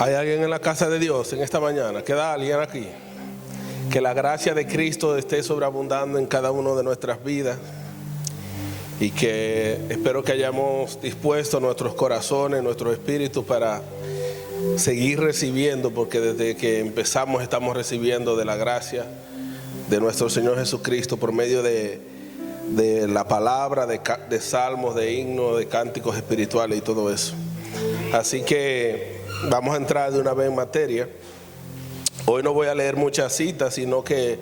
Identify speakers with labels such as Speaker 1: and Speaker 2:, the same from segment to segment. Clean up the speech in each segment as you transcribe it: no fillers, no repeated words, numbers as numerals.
Speaker 1: ¿Hay alguien en la casa de Dios en esta mañana? ¿Queda alguien aquí? Que la gracia de Cristo esté sobreabundando en cada uno de nuestras vidas y que espero que hayamos dispuesto nuestros corazones, nuestros espíritus para seguir recibiendo, porque desde que empezamos estamos recibiendo de la gracia de nuestro Señor Jesucristo por medio de la palabra, de salmos, de himnos, de cánticos espirituales y todo eso. Así que vamos a entrar de una vez en materia. Hoy no voy a leer muchas citas, sino que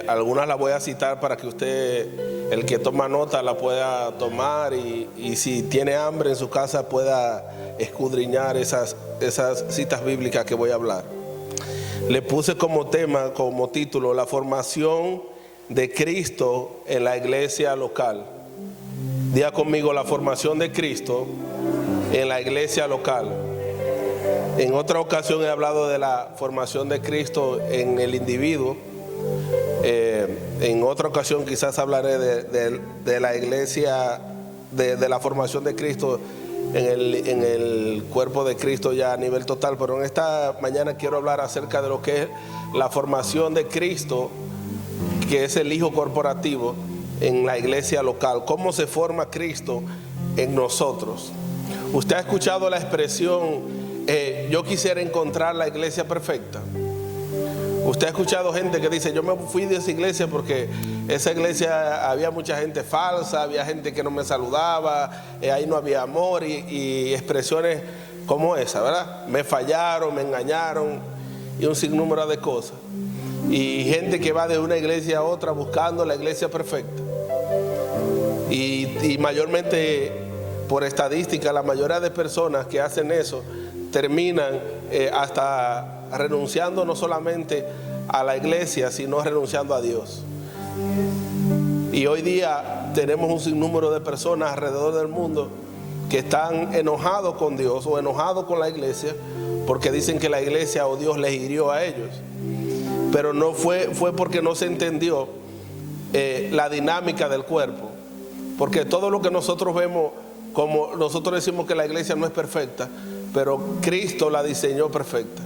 Speaker 1: algunas las voy a citar para que usted, el que toma nota, la pueda tomar y si tiene hambre en su casa pueda escudriñar esas citas bíblicas que voy a hablar. Le puse como tema, como título, la formación de Cristo en la iglesia local. Diga conmigo, la formación de Cristo en la iglesia local. En otra ocasión he hablado de la formación de Cristo en el individuo. En otra ocasión quizás hablaré de la iglesia, de la formación de Cristo en el cuerpo de Cristo ya a nivel total. Pero en esta mañana quiero hablar acerca de lo que es la formación de Cristo, que es el Hijo corporativo en la iglesia local. ¿Cómo se forma Cristo en nosotros? Usted ha escuchado la expresión, yo quisiera encontrar la iglesia perfecta. Usted ha escuchado gente que dice, yo me fui de esa iglesia porque esa iglesia había mucha gente falsa, había gente que no me saludaba, ahí no había amor y expresiones como esa, ¿verdad? Me fallaron, me engañaron y un sinnúmero de cosas. Y gente que va de una iglesia a otra buscando la iglesia perfecta. Y mayormente, por estadística, la mayoría de personas que hacen eso terminan hasta renunciando no solamente a la iglesia, sino renunciando a Dios. Y hoy día tenemos un sinnúmero de personas alrededor del mundo que están enojados con Dios o enojados con la iglesia porque dicen que la iglesia o Dios les hirió a ellos. Pero no fue porque no se entendió la dinámica del cuerpo. Porque todo lo que nosotros vemos, como nosotros decimos que la iglesia no es perfecta, pero Cristo la diseñó perfecta.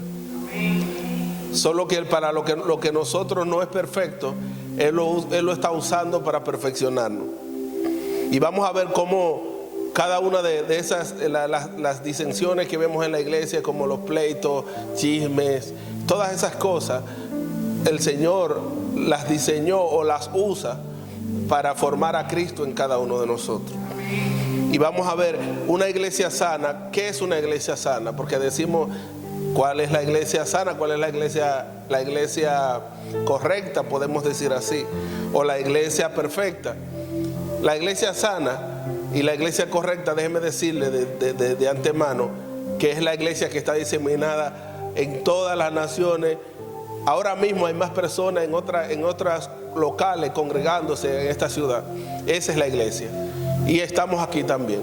Speaker 1: Solo que para lo que nosotros no es perfecto, Él lo está usando para perfeccionarnos. Y vamos a ver cómo cada una de esas, las disensiones que vemos en la iglesia, como los pleitos, chismes, todas esas cosas, el Señor las diseñó o las usa para formar a Cristo en cada uno de nosotros. Y vamos a ver una iglesia sana. ¿Qué es una iglesia sana? Porque decimos, ¿cuál es la iglesia sana? ¿Cuál es la iglesia correcta? Podemos decir así. O la iglesia perfecta. La iglesia sana y la iglesia correcta, déjeme decirle de antemano, que es la iglesia que está diseminada en todas las naciones. Ahora mismo hay más personas en otras locales congregándose en esta ciudad. Esa es la iglesia. Y estamos aquí también.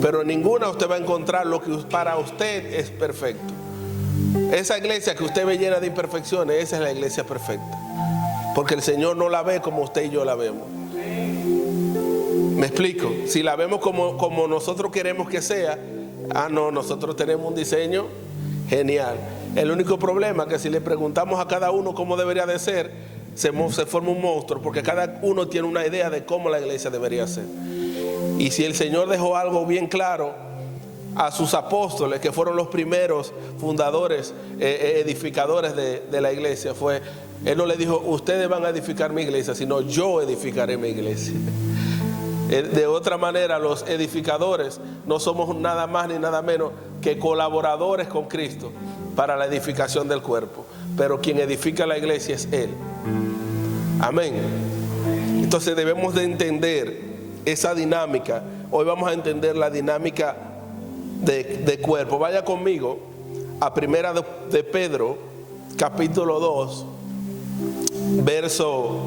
Speaker 1: Pero en ninguna usted va a encontrar lo que para usted es perfecto. Esa iglesia que usted ve llena de imperfecciones, esa es la iglesia perfecta. Porque el Señor no la ve como usted y yo la vemos. ¿Me explico? Si la vemos como nosotros queremos que sea, no, nosotros tenemos un diseño genial. El único problema es que si le preguntamos a cada uno cómo debería de ser, se forma un monstruo, porque cada uno tiene una idea de cómo la iglesia debería ser. Y si el Señor dejó algo bien claro a sus apóstoles, que fueron los primeros fundadores, edificadores de la iglesia, Él no le dijo, ustedes van a edificar mi iglesia, sino yo edificaré mi iglesia. De otra manera, los edificadores no somos nada más ni nada menos que colaboradores con Cristo para la edificación del cuerpo. Pero quien edifica la iglesia es Él. Amén. Entonces debemos de entender esa dinámica. Hoy vamos a entender la dinámica de cuerpo. Vaya conmigo a Primera de Pedro, capítulo 2, verso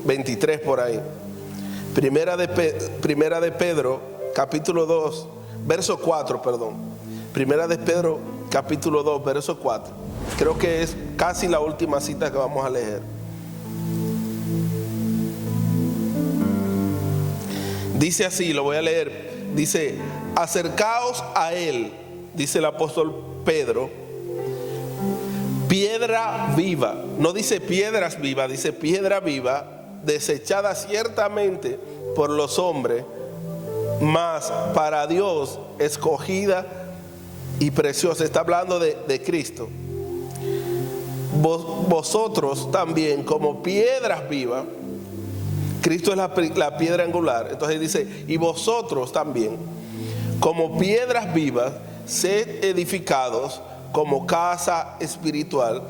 Speaker 1: 23 por ahí. Primera de Pedro, capítulo 2, verso 4, perdón. Primera de Pedro, capítulo 2, verso 4. Creo que es casi la última cita que vamos a leer. Dice así, lo voy a leer. Dice, acercaos a Él dice el apóstol Pedro, piedra viva, no dice piedras vivas, dice piedra viva, desechada ciertamente por los hombres, mas para Dios escogida y preciosa. Está hablando de Cristo. Vosotros también como piedras vivas, Cristo es la piedra angular, entonces dice, y vosotros también como piedras vivas, sed edificados como casa espiritual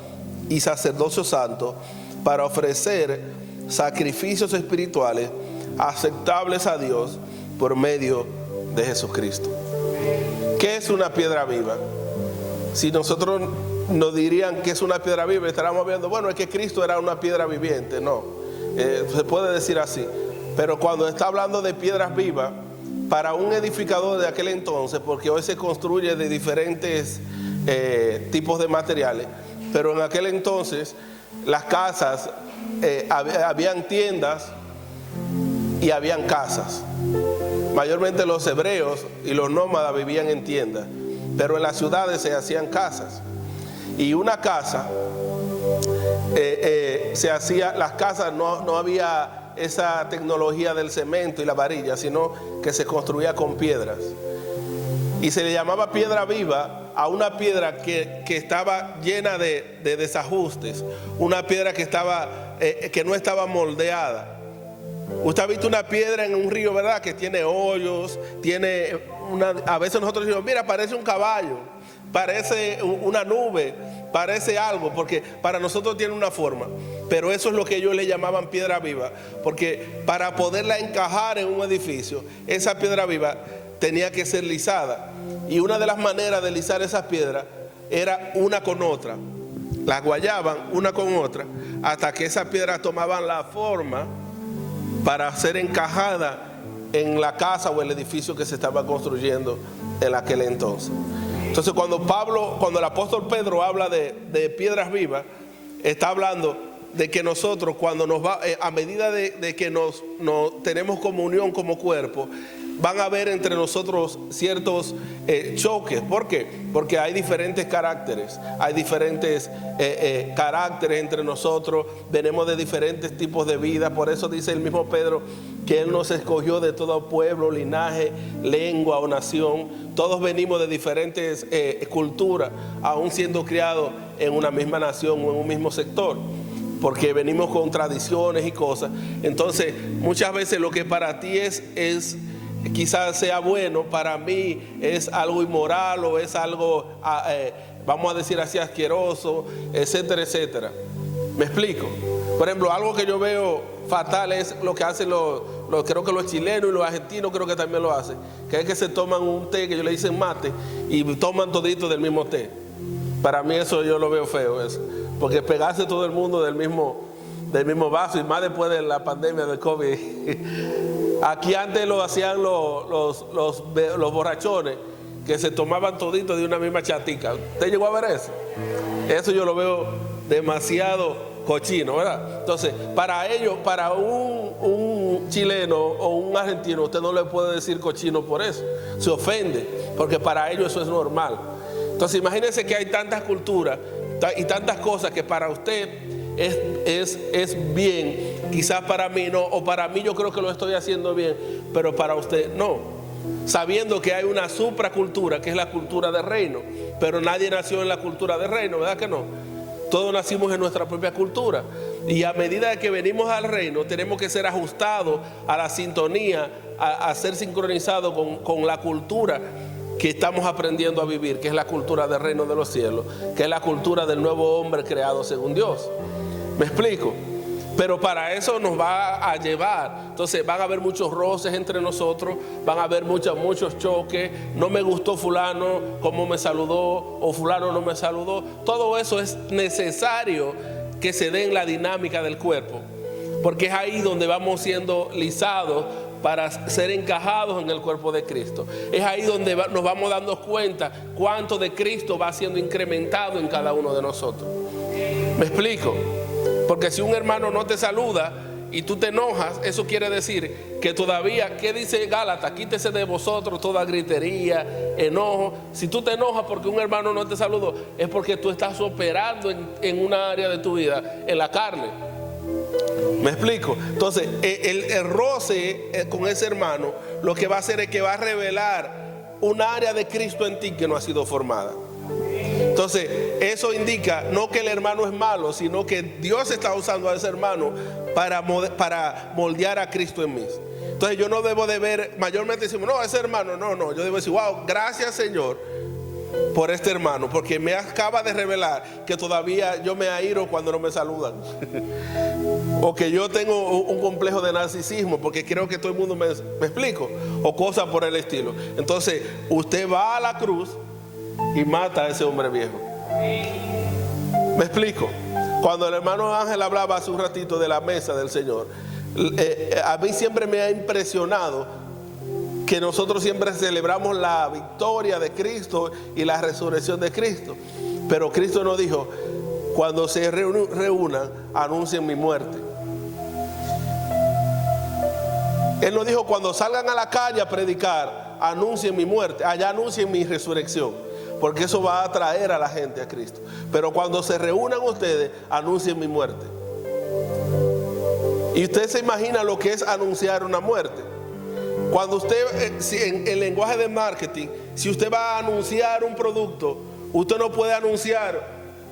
Speaker 1: y sacerdocio santo, para ofrecer sacrificios espirituales aceptables a Dios por medio de Jesucristo. ¿Qué es una piedra viva? Si nosotros nos dirían que es una piedra viva, estaríamos viendo, bueno, es que Cristo era una piedra viviente. No, se puede decir así. Pero cuando está hablando de piedras vivas, para un edificador de aquel entonces, porque hoy se construye de diferentes tipos de materiales, pero en aquel entonces las casas, habían tiendas y habían casas. Mayormente los hebreos y los nómadas vivían en tiendas, pero en las ciudades se hacían casas. Y una casa se hacía, las casas no había esa tecnología del cemento y la varilla, sino que se construía con piedras. Y se le llamaba piedra viva a una piedra que estaba llena de desajustes, una piedra que no estaba moldeada. Usted ha visto una piedra en un río, ¿verdad? Que tiene hoyos, a veces nosotros decimos, mira, parece un caballo, parece una nube, parece algo, porque para nosotros tiene una forma. Pero eso es lo que ellos le llamaban piedra viva, porque para poderla encajar en un edificio, esa piedra viva tenía que ser lisada. Y una de las maneras de lisar esas piedras era una con otra. Las guayaban una con otra hasta que esas piedras tomaban la forma para ser encajada en la casa o el edificio que se estaba construyendo en aquel entonces. Entonces cuando el apóstol Pedro habla de piedras vivas, está hablando de que nosotros cuando a medida de que nos tenemos comunión como cuerpo, van a haber entre nosotros ciertos choques. ¿Por qué? Porque hay diferentes caracteres, caracteres entre nosotros, venimos de diferentes tipos de vida. Por eso dice el mismo Pedro que Él nos escogió de todo pueblo, linaje, lengua o nación. Todos venimos de diferentes culturas, aún siendo criados en una misma nación o en un mismo sector, porque venimos con tradiciones y cosas. Entonces muchas veces lo que para ti es quizás sea bueno, para mí es algo inmoral o es algo, vamos a decir así, asqueroso, etcétera, etcétera. ¿Me explico? Por ejemplo, algo que yo veo fatal es lo que hacen creo que los chilenos y los argentinos creo que también lo hacen, que es que se toman un té que ellos le dicen mate y toman todito del mismo té. Para mí eso yo lo veo feo, eso, porque pegarse todo el mundo del mismo vaso, y más después de la pandemia del COVID. Aquí antes lo hacían los borrachones, que se tomaban todito de una misma chatica. ¿Usted llegó a ver eso? Eso yo lo veo demasiado cochino, ¿verdad? Entonces, para ellos, para un chileno o un argentino, usted no le puede decir cochino por eso. Se ofende, porque para ellos eso es normal. Entonces, imagínense que hay tantas culturas y tantas cosas que para usted es bien, quizás para mí no, o para mí yo creo que lo estoy haciendo bien, pero para usted no, sabiendo que hay una supracultura que es la cultura del reino, pero nadie nació en la cultura del reino, ¿verdad que no? Todos nacimos en nuestra propia cultura, y a medida que venimos al reino tenemos que ser ajustados a la sintonía, a ser sincronizados con la cultura que estamos aprendiendo a vivir, que es la cultura del reino de los cielos, que es la cultura del nuevo hombre creado según Dios. ¿Me explico? Pero para eso nos va a llevar. Entonces van a haber muchos roces entre nosotros, van a haber muchos choques. No me gustó fulano cómo me saludó, o fulano no me saludó. Todo eso es necesario que se dé en la dinámica del cuerpo, porque es ahí donde vamos siendo lisados para ser encajados en el cuerpo de Cristo. Es ahí donde nos vamos dando cuenta cuánto de Cristo va siendo incrementado en cada uno de nosotros. ¿Me explico? Porque si un hermano no te saluda y tú te enojas, eso quiere decir que todavía, ¿qué dice Gálatas? Quítese de vosotros toda gritería, enojo. Si tú te enojas porque un hermano no te saludó, es porque tú estás operando en una área de tu vida, en la carne. ¿Me explico? Entonces, el roce con ese hermano lo que va a hacer es que va a revelar un área de Cristo en ti que no ha sido formada. Entonces, eso indica no que el hermano es malo, sino que Dios está usando a ese hermano para moldear a Cristo en mí. Entonces, yo no debo de ver, mayormente decimos, no, ese hermano, no, yo debo decir, wow, gracias Señor por este hermano, porque me acaba de revelar que todavía yo me airo cuando no me saludan. O que yo tengo un complejo de narcisismo porque creo que todo el mundo me explico, o cosas por el estilo. Entonces, usted va a la cruz y mata a ese hombre viejo. ¿Me explico? Cuando el hermano Ángel hablaba hace un ratito de la mesa del Señor, a mí siempre me ha impresionado que nosotros siempre celebramos la victoria de Cristo y la resurrección de Cristo. Pero Cristo nos dijo, cuando se reúnan, anuncien mi muerte. Él nos dijo, cuando salgan a la calle a predicar, anuncien mi muerte, allá anuncien mi resurrección, porque eso va a atraer a la gente a Cristo. Pero cuando se reúnan ustedes, anuncien mi muerte. Y usted se imagina lo que es anunciar una muerte. Cuando usted, en el lenguaje de marketing, si usted va a anunciar un producto, usted no puede anunciar,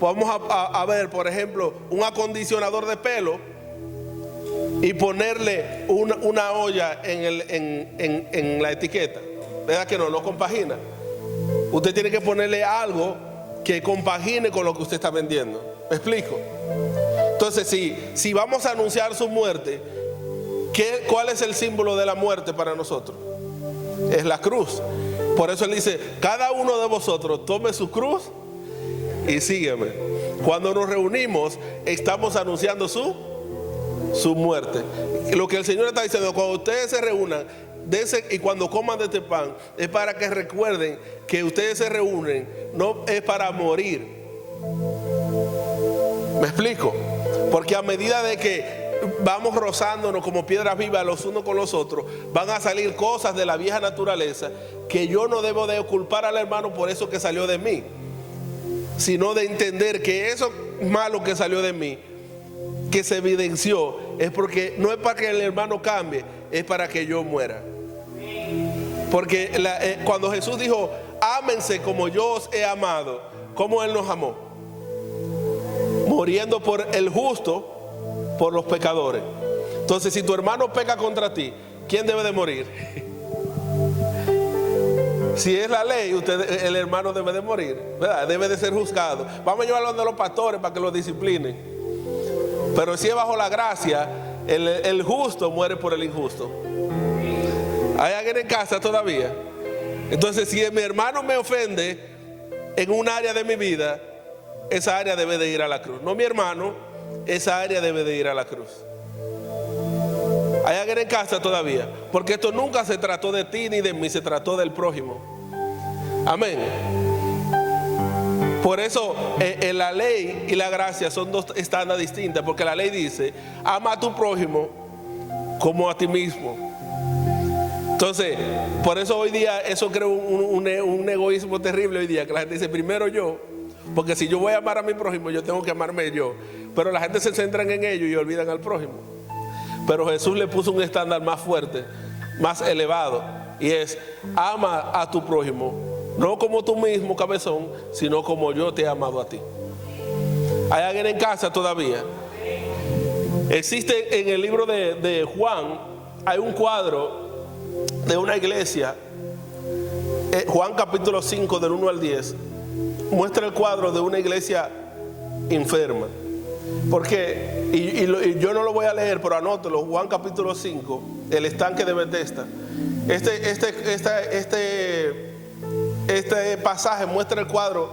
Speaker 1: vamos a ver, por ejemplo, un acondicionador de pelo y ponerle una olla en la etiqueta. ¿Verdad que no compagina? Usted tiene que ponerle algo que compagine con lo que usted está vendiendo. ¿Me explico? Entonces, si vamos a anunciar su muerte, ¿cuál es el símbolo de la muerte para nosotros? Es la cruz. Por eso él dice, cada uno de vosotros tome su cruz y sígueme. Cuando nos reunimos, estamos anunciando su muerte. Lo que el Señor está diciendo, cuando ustedes se reúnan y cuando coman de este pan, es para que recuerden que ustedes se reúnen, no es para morir. ¿Me explico? Porque a medida de que vamos rozándonos como piedras vivas los unos con los otros, van a salir cosas de la vieja naturaleza que yo no debo de culpar al hermano por eso que salió de mí, sino de entender que eso malo que salió de mí, que se evidenció, es porque no es para que el hermano cambie, es para que yo muera. Porque cuando Jesús dijo, ámense como yo os he amado, ¿cómo Él nos amó? Muriendo por el justo, por los pecadores. Entonces, si tu hermano peca contra ti, ¿quién debe de morir? Si es la ley, el hermano debe de morir, ¿verdad? Debe de ser juzgado. Vamos a llevarlo a los pastores para que lo disciplinen. Pero si es bajo la gracia, el justo muere por el injusto. ¿Hay alguien en casa todavía? Entonces, si mi hermano me ofende en un área de mi vida, esa área debe de ir a la cruz. No mi hermano, esa área debe de ir a la cruz. ¿Hay alguien en casa todavía? Porque esto nunca se trató de ti ni de mí, se trató del prójimo. Amén. Por eso la ley y la gracia son dos estándares distintas, porque la ley dice, ama a tu prójimo como a ti mismo. Entonces, por eso hoy día eso crea un egoísmo terrible hoy día, que la gente dice, primero yo, porque si yo voy a amar a mi prójimo, yo tengo que amarme yo. Pero la gente se centra en ello y olvidan al prójimo. Pero Jesús le puso un estándar más fuerte, más elevado, y es, ama a tu prójimo, no como tú mismo, cabezón, sino como yo te he amado a ti. ¿Hay alguien en casa todavía? Existe en el libro de Juan, hay un cuadro de una iglesia, Juan capítulo 5 del 1 al 10, muestra el cuadro de una iglesia enferma. Porque, y yo no lo voy a leer, pero anótelo, Juan capítulo 5, el estanque de Bethesda. Este pasaje muestra el cuadro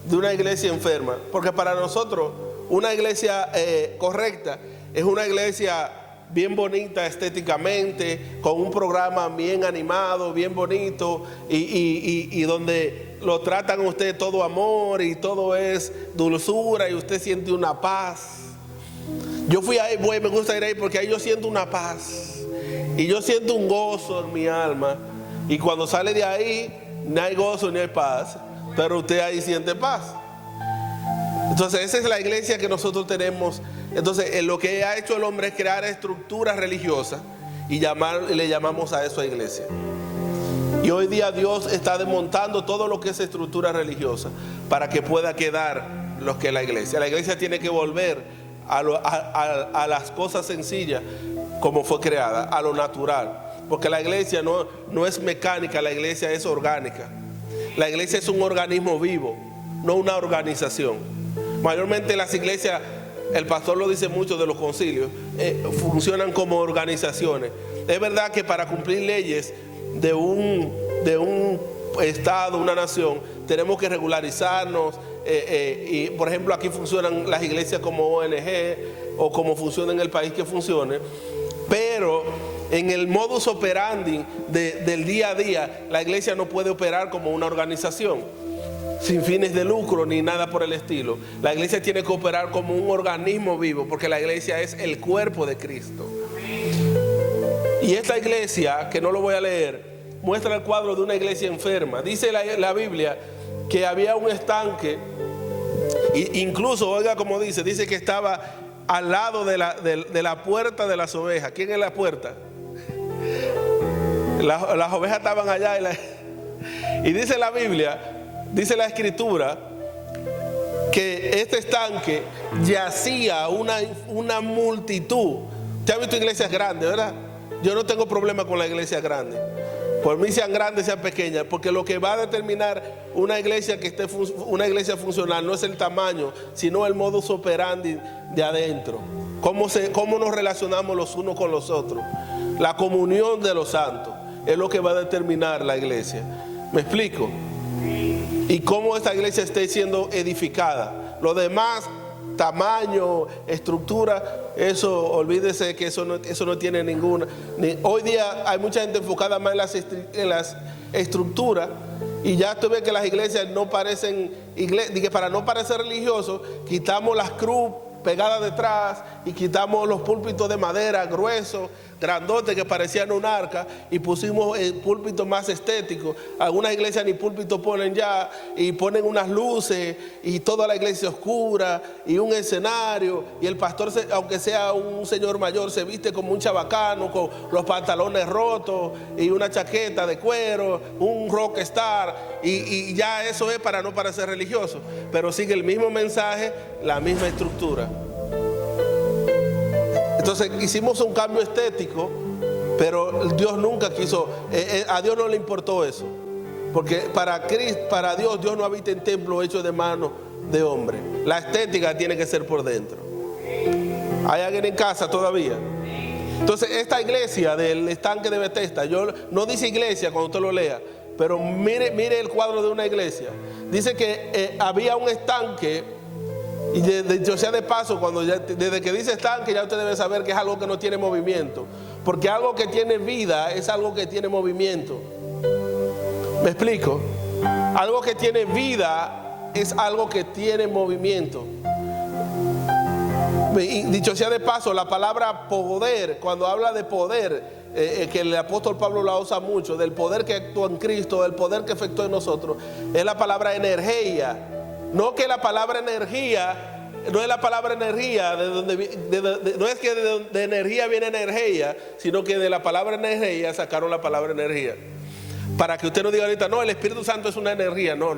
Speaker 1: de una iglesia enferma. Porque para nosotros, una iglesia correcta es una iglesia bien bonita estéticamente, con un programa bien animado, bien bonito, y donde lo tratan a usted todo amor y todo es dulzura y usted siente una paz. Yo fui ahí, me gusta ir ahí porque ahí yo siento una paz. Y yo siento un gozo en mi alma. Y cuando sale de ahí, no hay gozo ni hay paz. Pero usted ahí siente paz. Entonces esa es la iglesia que nosotros tenemos. Entonces lo que ha hecho el hombre es crear estructuras religiosas. Y le llamamos a eso a iglesia. Y hoy día Dios está desmontando todo lo que es estructura religiosa para que pueda quedar lo que es la iglesia. La iglesia tiene que volver a las cosas sencillas como fue creada, a lo natural. Porque la iglesia no es mecánica, la iglesia es orgánica. La iglesia es un organismo vivo, no una organización. Mayormente las iglesias, el pastor lo dice mucho de los concilios, funcionan como organizaciones. Es verdad que para cumplir leyes de un estado, una nación, tenemos que regularizarnos. Y por ejemplo aquí funcionan las iglesias como ONG o como funciona en el país que funcione, pero en el modus operandi del día a día la iglesia no puede operar como una organización sin fines de lucro ni nada por el estilo. La iglesia tiene que operar como un organismo vivo, porque la iglesia es el cuerpo de Cristo. Y esta iglesia, que no lo voy a leer, muestra el cuadro de una iglesia enferma. Dice la Biblia que había un estanque, incluso, oiga como dice que estaba al lado de la puerta de las ovejas. ¿Quién es la puerta? Las ovejas estaban allá y dice la Biblia, dice la escritura, que este estanque yacía una multitud. ¿Usted ha visto iglesias grandes, verdad? Yo no tengo problema con la iglesia grande. Por mí sean grandes, sean pequeñas, porque lo que va a determinar una iglesia una iglesia funcional no es el tamaño, sino el modus operandi de adentro. Cómo nos relacionamos los unos con los otros. La comunión de los santos es lo que va a determinar la iglesia. ¿Me explico? Y cómo esta iglesia esté siendo edificada. Lo demás, tamaño, estructura, eso olvídese que eso no tiene ninguna. Hoy día hay mucha gente enfocada más en las estructuras, y ya tú ves que las iglesias no parecen iglesias, que para no parecer religiosos quitamos las cruces pegadas detrás y quitamos los púlpitos de madera gruesos, grandotes que parecían un arca, y pusimos el púlpito más estético. Algunas iglesias ni púlpito ponen ya, y ponen unas luces y toda la iglesia oscura y un escenario, y el pastor, aunque sea un señor mayor, se viste como un chabacano con los pantalones rotos y una chaqueta de cuero, un rockstar, y ya eso es para no parecer religioso, pero sigue el mismo mensaje, la misma estructura. Entonces hicimos un cambio estético, pero Dios nunca quiso, a Dios no le importó eso, porque para Dios no habita en templo hecho de manos de hombre. La estética tiene que ser por dentro. ¿Hay alguien en casa todavía? Entonces esta iglesia del estanque de Bethesda, no dice iglesia cuando usted lo lea, pero mire el cuadro de una iglesia. Dice que había un estanque. Y dicho sea de paso, desde que dice estanque, ya usted debe saber que es algo que no tiene movimiento. Porque algo que tiene vida es algo que tiene movimiento. ¿Me explico? Algo que tiene vida es algo que tiene movimiento. Y dicho sea de paso, la palabra poder, cuando habla de poder, que el apóstol Pablo la usa mucho, del poder que actúa en Cristo, del poder que efectúa en nosotros, es la palabra energía. No que la palabra energía, no es la palabra energía, no es que de energía viene energía, sino que de la palabra energía sacaron la palabra energía. Para que usted no diga ahorita, no, el Espíritu Santo es una energía. No.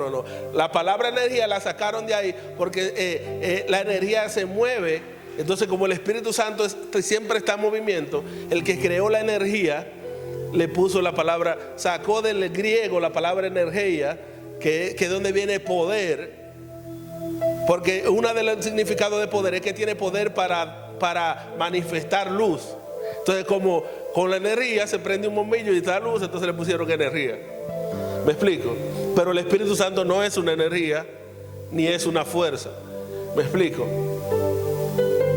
Speaker 1: La palabra energía la sacaron de ahí porque la energía se mueve. Entonces, como el Espíritu Santo siempre está en movimiento, el que creó la energía le puso la palabra, sacó del griego la palabra energía, que es donde viene poder. Porque uno de los significados de poder es que tiene poder para manifestar luz. Entonces, como con la energía se prende un bombillo y está luz, entonces le pusieron energía. ¿Me explico? Pero el Espíritu Santo no es una energía ni es una fuerza. ¿Me explico?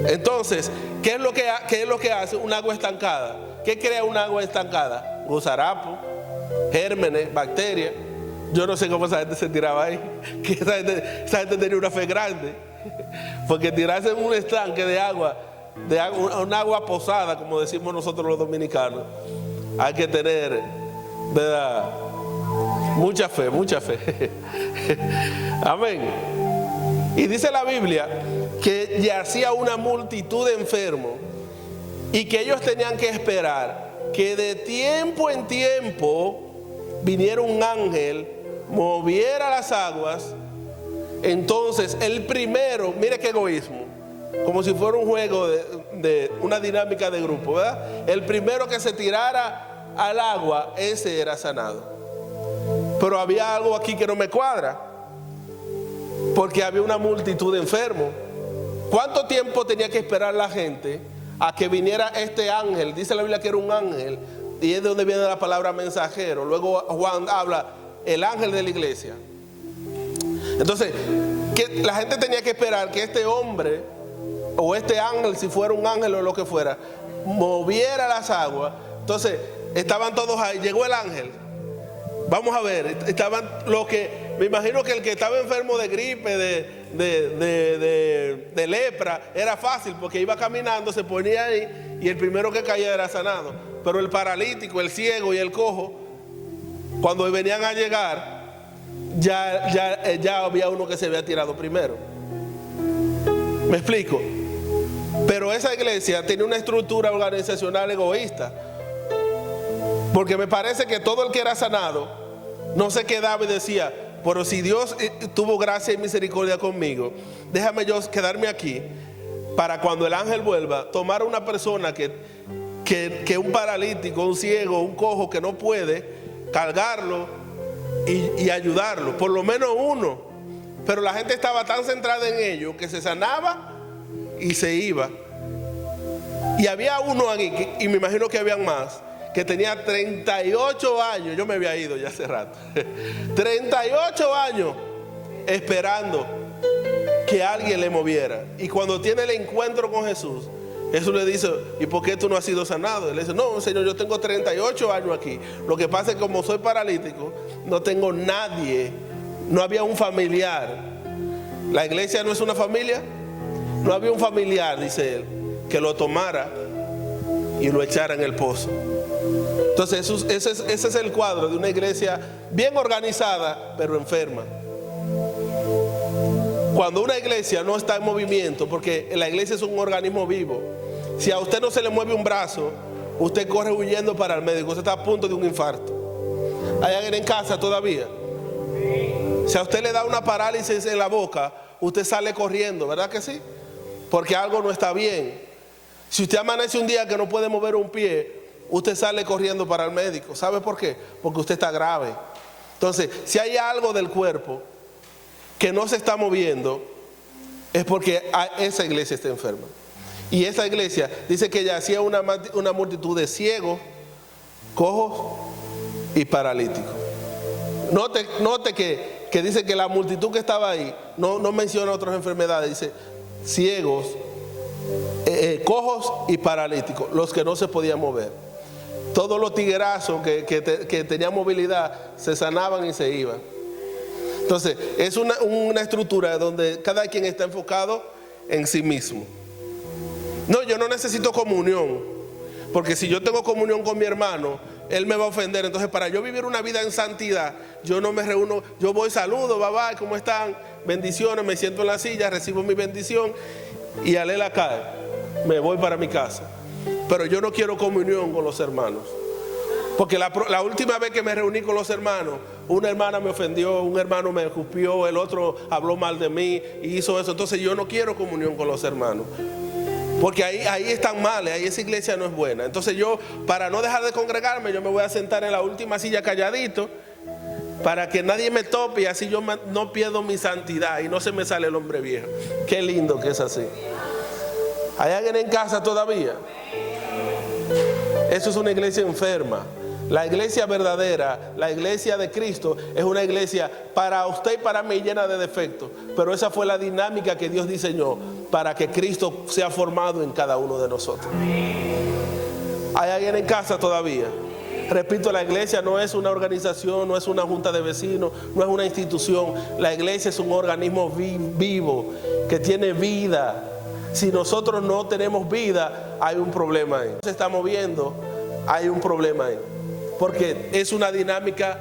Speaker 1: Entonces, ¿qué es lo que hace un agua estancada? ¿Qué crea un agua estancada? Gusarapo, gérmenes, bacterias. Yo no sé cómo esa gente se tiraba ahí. Que esa gente tenía una fe grande. Porque tirarse en un estanque de agua un agua posada, como decimos nosotros los dominicanos. Hay que tener, ¿verdad?, mucha fe, mucha fe. Amén. Y dice la Biblia que yacía una multitud de enfermos y que ellos tenían que esperar que de tiempo en tiempo viniera un ángel, moviera las aguas. Entonces el primero, mire qué egoísmo, como si fuera un juego de una dinámica de grupo, ¿verdad? El primero que se tirara al agua, ese era sanado. Pero había algo aquí que no me cuadra, porque había una multitud de enfermos. ¿Cuánto tiempo tenía que esperar la gente a que viniera este ángel? Dice la Biblia que era un ángel, y es de donde viene la palabra mensajero. Luego Juan habla, el ángel de la iglesia. Entonces, que la gente tenía que esperar que este hombre o este ángel, si fuera un ángel o lo que fuera, moviera las aguas. Entonces, estaban todos ahí, llegó el ángel. Vamos a ver, estaban los que, me imagino que el que estaba enfermo de gripe, de lepra, era fácil porque iba caminando, se ponía ahí y el primero que caía era sanado. Pero el paralítico, el ciego y el cojo, cuando venían a llegar, ya había uno que se había tirado primero. ¿Me explico? Pero esa iglesia tenía una estructura organizacional egoísta, porque me parece que todo el que era sanado no se quedaba y decía, pero si Dios tuvo gracia y misericordia conmigo, déjame yo quedarme aquí para cuando el ángel vuelva, tomar a una persona que un paralítico, un ciego, un cojo que no puede, cargarlo y ayudarlo, por lo menos uno. Pero la gente estaba tan centrada en ello que se sanaba y se iba. Y había uno aquí, y me imagino que habían más, que tenía 38 años, yo me había ido ya hace rato, 38 años esperando que alguien le moviera. Y cuando tiene el encuentro con Jesús, Jesús le dice, ¿y por qué tú no has sido sanado? Él le dice, no, Señor, yo tengo 38 años aquí. Lo que pasa es que como soy paralítico, no tengo nadie, no había un familiar. La iglesia no es una familia. No había un familiar, dice él, que lo tomara y lo echara en el pozo. Entonces ese es el cuadro de una iglesia bien organizada, pero enferma. Cuando una iglesia no está en movimiento, porque la iglesia es un organismo vivo, si a usted no se le mueve un brazo, usted corre huyendo para el médico, usted está a punto de un infarto. ¿Hay alguien en casa todavía? Si a usted le da una parálisis en la boca, usted sale corriendo, ¿verdad que sí? Porque algo no está bien. Si usted amanece un día que no puede mover un pie, usted sale corriendo para el médico. ¿Sabe por qué? Porque usted está grave. Entonces, si hay algo del cuerpo que no se está moviendo, es porque esa iglesia está enferma. Y esa iglesia dice que ya hacía una multitud de ciegos, cojos y paralíticos. Note que dice que la multitud que estaba ahí no menciona otras enfermedades, dice ciegos, cojos y paralíticos, los que no se podían mover. Todos los tiguerazos que tenían movilidad se sanaban y se iban. Entonces es una estructura donde cada quien está enfocado en sí mismo. No, yo no necesito comunión, porque si yo tengo comunión con mi hermano, él me va a ofender. Entonces, para yo vivir una vida en santidad, yo no me reúno, yo voy, saludo, bye bye, ¿cómo están? Bendiciones, me siento en la silla, recibo mi bendición y alela cae, me voy para mi casa. Pero yo no quiero comunión con los hermanos, porque la última vez que me reuní con los hermanos, una hermana me ofendió, un hermano me escupió, el otro habló mal de mí y hizo eso. Entonces yo no quiero comunión con los hermanos, porque ahí están mal, ahí esa iglesia no es buena. Entonces yo, para no dejar de congregarme, yo me voy a sentar en la última silla calladito, para que nadie me tope y así yo no pierdo mi santidad y no se me sale el hombre viejo. Qué lindo que es así. ¿Hay alguien en casa todavía? Eso es una iglesia enferma. La iglesia verdadera, la iglesia de Cristo, es una iglesia para usted y para mí llena de defectos. Pero esa fue la dinámica que Dios diseñó para que Cristo sea formado en cada uno de nosotros. ¿Hay alguien en casa todavía? Repito, la iglesia no es una organización, no es una junta de vecinos, no es una institución. La iglesia es un organismo vivo que tiene vida. Si nosotros no tenemos vida, hay un problema ahí. Se está moviendo, hay un problema ahí. Porque es una dinámica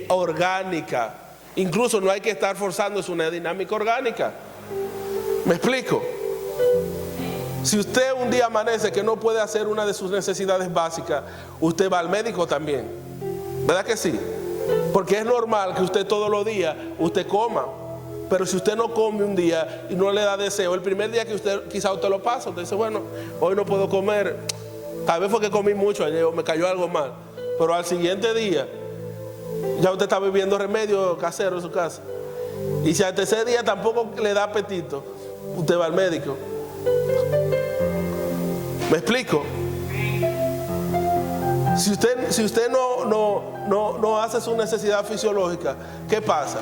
Speaker 1: orgánica. Incluso no hay que estar forzando, es una dinámica orgánica. ¿Me explico? Si usted un día amanece que no puede hacer una de sus necesidades básicas, usted va al médico también. ¿Verdad que sí? Porque es normal que usted todos los días usted coma. Pero si usted no come un día y no le da deseo, el primer día que usted, quizá usted lo pasa, usted dice, bueno, hoy no puedo comer, tal vez fue que comí mucho ayer o me cayó algo mal. Pero al siguiente día, ya usted está bebiendo remedio casero en su casa. Y si al tercer día tampoco le da apetito, usted va al médico. ¿Me explico? Si usted no hace su necesidad fisiológica, ¿qué pasa?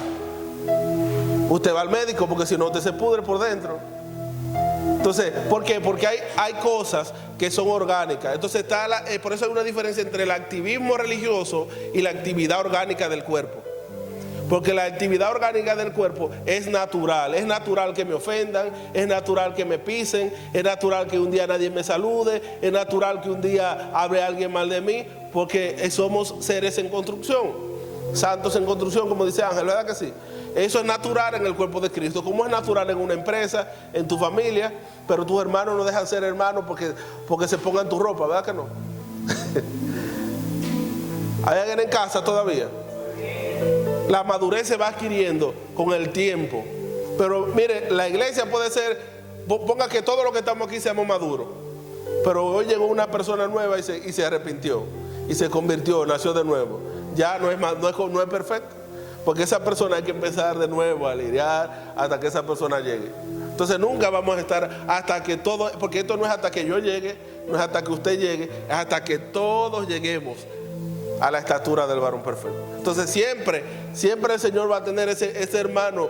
Speaker 1: Usted va al médico porque si no usted se pudre por dentro. Entonces, ¿por qué? Porque hay cosas que son orgánicas. Entonces por eso hay una diferencia entre el activismo religioso y la actividad orgánica del cuerpo. Porque la actividad orgánica del cuerpo es natural que me ofendan, es natural que me pisen, es natural que un día nadie me salude, es natural que un día hable alguien mal de mí, porque somos seres en construcción, santos en construcción, como dice Ángel, ¿verdad que sí? Eso es natural en el cuerpo de Cristo, como es natural en una empresa, en tu familia, pero tus hermanos no dejan ser hermanos porque se pongan tu ropa, ¿verdad que no? ¿Hay alguien en casa todavía? La madurez se va adquiriendo con el tiempo. Pero mire, la iglesia puede ser, ponga que todos los que estamos aquí seamos maduros, pero hoy llegó una persona nueva y se arrepintió y se convirtió, nació de nuevo. Ya no es perfecto, porque esa persona hay que empezar de nuevo a lidiar hasta que esa persona llegue. Entonces nunca vamos a estar hasta que todo, porque esto no es hasta que yo llegue, no es hasta que usted llegue, es hasta que todos lleguemos a la estatura del varón perfecto. Entonces siempre el Señor va a tener ese hermano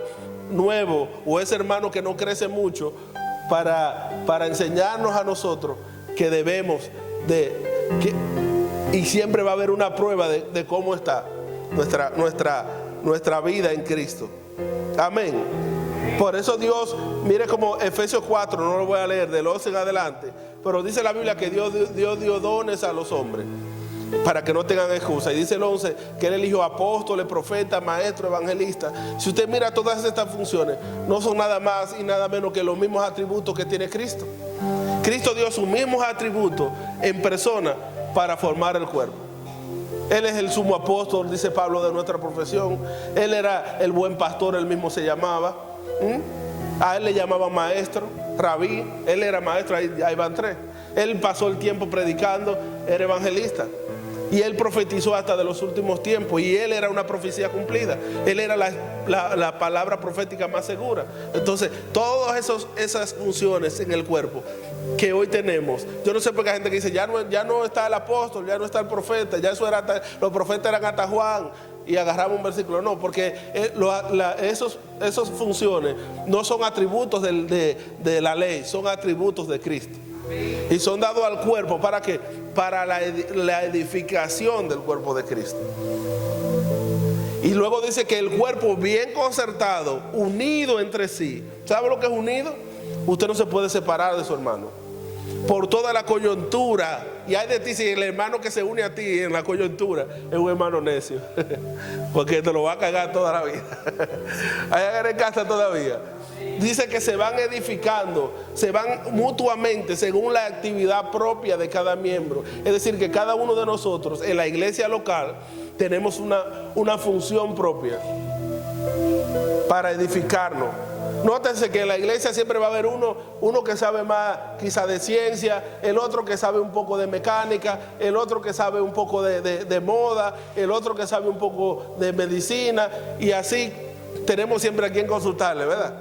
Speaker 1: nuevo o ese hermano que no crece mucho para enseñarnos a nosotros que debemos y siempre va a haber una prueba de cómo está nuestra vida en Cristo. Amén. Por eso Dios, mire como Efesios 4, no lo voy a leer del 11 en adelante, pero dice la Biblia que Dios dio dones a los hombres para que no tengan excusa. Y dice el 11 que Él eligió apóstoles, profetas, maestros, evangelistas. Si usted mira todas estas funciones, no son nada más y nada menos que los mismos atributos que tiene Cristo. Cristo dio sus mismos atributos en persona para formar el cuerpo. Él es el sumo apóstol, dice Pablo, de nuestra profesión. Él era el buen pastor, él mismo se llamaba. A él le llamaban maestro, rabí. Él era maestro, ahí van tres. Él pasó el tiempo predicando, era evangelista. Y él profetizó hasta de los últimos tiempos. Y él era una profecía cumplida. Él era la palabra profética más segura. Entonces, todas esas funciones en el cuerpo que hoy tenemos. Yo no sé por qué hay gente que dice, ya no está el apóstol, ya no está el profeta, ya eso era los profetas eran hasta Juan. Y agarramos un versículo. No, porque esas funciones no son atributos de la ley, son atributos de Cristo. Y son dados al cuerpo ¿para qué? Para la edificación del cuerpo de Cristo. Y luego dice que el cuerpo bien concertado, unido entre sí. ¿Sabe lo que es unido? Usted no se puede separar de su hermano por toda la coyuntura. Y hay de ti si el hermano que se une a ti en la coyuntura es un hermano necio, porque te lo va a cagar toda la vida. Hay en casa todavía. Dice que se van edificando, se van mutuamente según la actividad propia de cada miembro. Es decir, que cada uno de nosotros en la iglesia local tenemos una función propia para edificarnos. Nótense que en la iglesia siempre va a haber uno que sabe más quizá de ciencia, el otro que sabe un poco de mecánica, el otro que sabe un poco de moda, el otro que sabe un poco de medicina, y así tenemos siempre a quien consultarle, ¿verdad?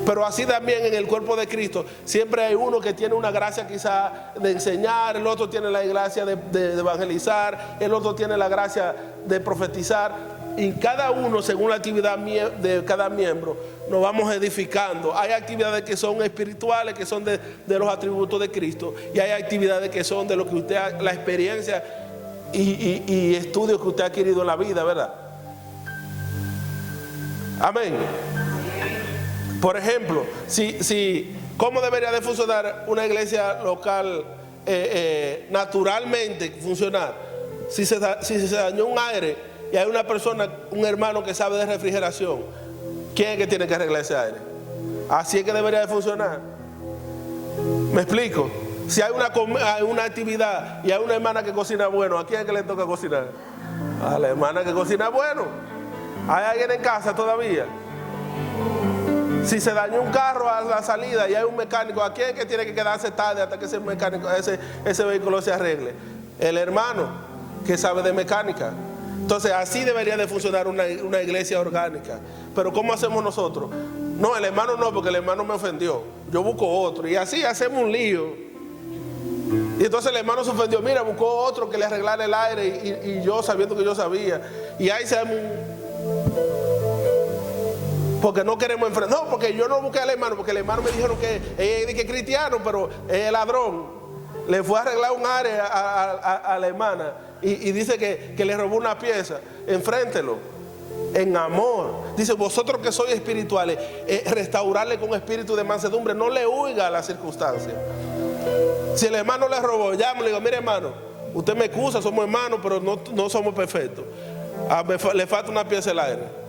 Speaker 1: Pero así también en el cuerpo de Cristo siempre hay uno que tiene una gracia quizá de enseñar, el otro tiene la gracia de evangelizar, el otro tiene la gracia de profetizar. Y cada uno, según la actividad de cada miembro, nos vamos edificando. Hay actividades que son espirituales, que son de los atributos de Cristo, y hay actividades que son de lo que usted, la experiencia y estudios que usted ha adquirido en la vida, ¿verdad? Amén. Por ejemplo, ¿cómo debería de funcionar una iglesia local naturalmente funcionar? Si se dañó un aire y hay una persona, un hermano que sabe de refrigeración, ¿quién es que tiene que arreglar ese aire? Así es que debería de funcionar. ¿Me explico? Si hay una actividad y hay una hermana que cocina bueno, ¿a quién es que le toca cocinar? A la hermana que cocina bueno. ¿Hay alguien en casa todavía? Si se dañó un carro a la salida y hay un mecánico, ¿a quién es que tiene que quedarse tarde hasta que ese vehículo se arregle? El hermano que sabe de mecánica. Entonces así debería de funcionar una iglesia orgánica. Pero ¿cómo hacemos nosotros? No, el hermano no, porque el hermano me ofendió. Yo busco otro. Y así hacemos un lío. Y entonces el hermano se ofendió. Mira, buscó otro que le arreglara el aire y yo sabiendo que yo sabía. Y ahí se porque no queremos enfrentar. No, porque yo no busqué al hermano, porque el hermano me dijeron que es cristiano, pero es ladrón. Le fue a arreglar un área a la hermana y dice que le robó una pieza. Enfréntelo en amor. Dice, vosotros que sois espirituales, restaurarle con espíritu de mansedumbre. No le huiga a las circunstancias. Si el hermano le robó, llámale y le digo, mire hermano, usted me excusa, somos hermanos, pero no somos perfectos. Le falta una pieza del aire.